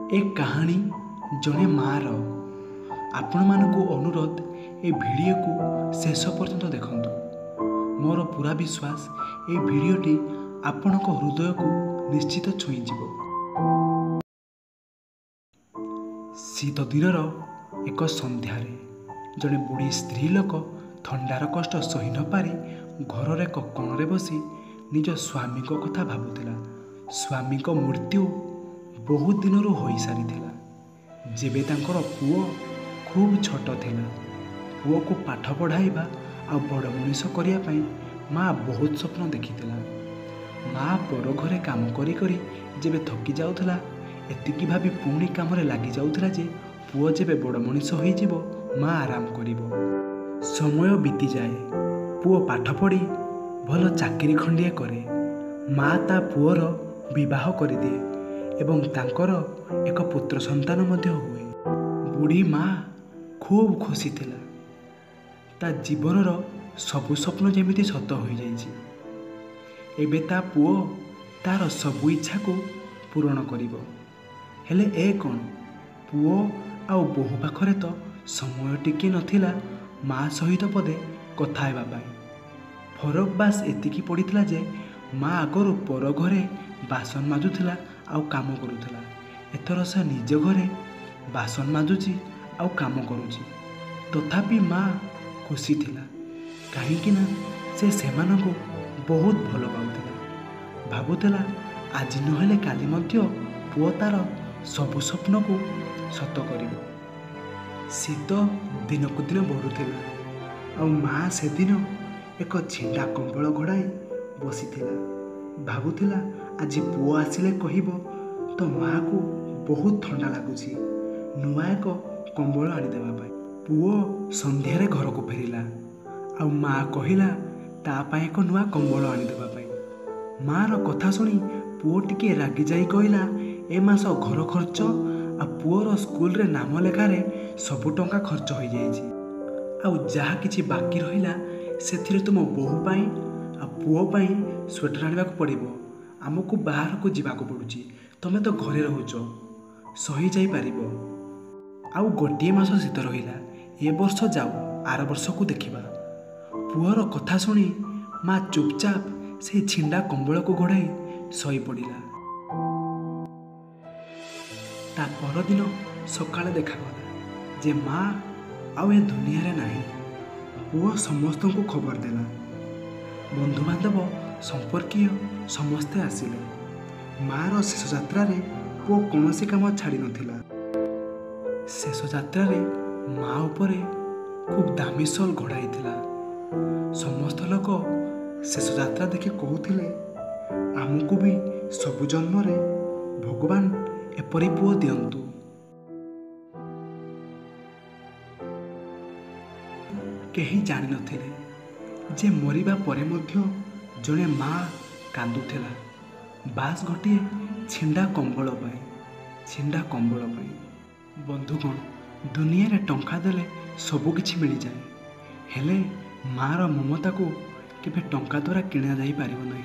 ए कहानी जड़े मार आपण मानकु अनुरोध ए वीडियो को शेष पर्यंत देखंतु। मोर पूरा विश्वास ए वीडियोटी आपणक हृदय को निश्चित छुई जीवो। शीत दिनर एक संध्यारे जड़े बुढ़ी स्त्री लोक थंडार कष्ट सही न पारी घर एक कोणरे बसी निज स्वामी कथा भावुला। स्वामी मृत्यु बहुत दिन हो सारी जेबे तांकर पुओ खूब छोट थिला। पुओ को पाठ पढ़ाइबा आ बड़ मनीष करिया पई माँ बहुत स्वप्न देखिथिला। माँ पर घरे काम करी करी जेबे थकी जाउथला एतिकी भाबी पुणी काम रे लागी जाउथला जे पुओ जेबे बड़ मनीष होई जीवो माँ आराम करिवो। समय बीती जाए, पुओ पाठ पढ़ी भल चाकरी खंडिए करे। माँ ता पुओर विवाह करिदिए एवं तांकर एक पुत्र संतान मध्य हुए। बुढ़ी माँ खूब खुशी थिला। ता जीवनर सबु स्वप्न जेमिति सत हो जाइछि। एबे ता पुओ तार सबु इच्छा को पूरण करिवो। हेले ए कोन पुओ आउ बहु पाखरे तो समय टिके नथिला माँ सहित पदे कथा हेबा पाई। फरक बास एतिकी पड़िथिला जे माँ आगरू पर घरे बासन माजुथिला आउ काम करुथिला। एथर से निज घरे बासन माजुची आउ काम करुची। तथापि माँ खुशी थिला काहेकि ना से सेमानकु बहुत भल पाउथिला। भाबुथिला आज नहेले काली मध्य पुओ तार सबु स्वप्न को सत करिवो। शीत दिनकु दिन बढ़ुथिला आउ माँ से दिन एक छिंडा कंबल घोड़ाई बसीथिला। भाबुथिला आज पुओ आसिले कहिबो तो माँ को बहुत ठंडा लगुची नुआ एक कंबल आनीदेवा पाई। पुओ संध्यारे घर को फेरिला आउ माँ कहिला ता पाई एक नुआ कंबल आनीदेवा पाई। माँ रो कथा सुनी पुओ टिके रागी जाई कहिला ए मास घर खर्च आ पुओर स्कूल रे नाम लेखारे सबु टंका खर्च हो जाइछि। आउ जहा किछि बाकी रहिला सेथिरे तुम बहु पाई आ पुओ पाई स्वेटर आनिबाकु पड़िबो। आमको बाहर को जीवाकु पड़ुछि, तमे तो घरे रहुछ सही जाई पारिबो। आउ गोटिए मास शीत रहिला ए वर्ष जाऊ आर वर्ष को देखिबा। पुओर कथा सुनी माँ चुपचाप से छिंडा कंबल को घोड़ाई सई पड़िला। ता परदिन सकाळे देखागला जे माँ आउ ए दुनिया रे नाही। पुओ समस्त को खबर देला। बंधु बांधव संपर्कीय समस्ते आसिले। माँ रो शेष यात्रा रे पुओ कौनसी काम छाड़ी नथिला। शेष यात्रा रे माँ उपरे खूब दामी शॉल घोड़ाई थिला। समस्त लोक शेष यात्रा देखि कहूथिले आमको भी सबु जन्म रे भगवान एपरी पुओ दियंतु। केही जानि नथिले जे मरिबा परे मध्य जड़े माँ कांदुथिला बास गोटे छिंडा कंबल पाई। छिंडा कंबल पाई बंधुगण दुनिया रे टंका देले सबु किछि मिल जाए, हेले माँ रो ममता को केबे टंका द्वारा किणा जाई पारिबो नहीं।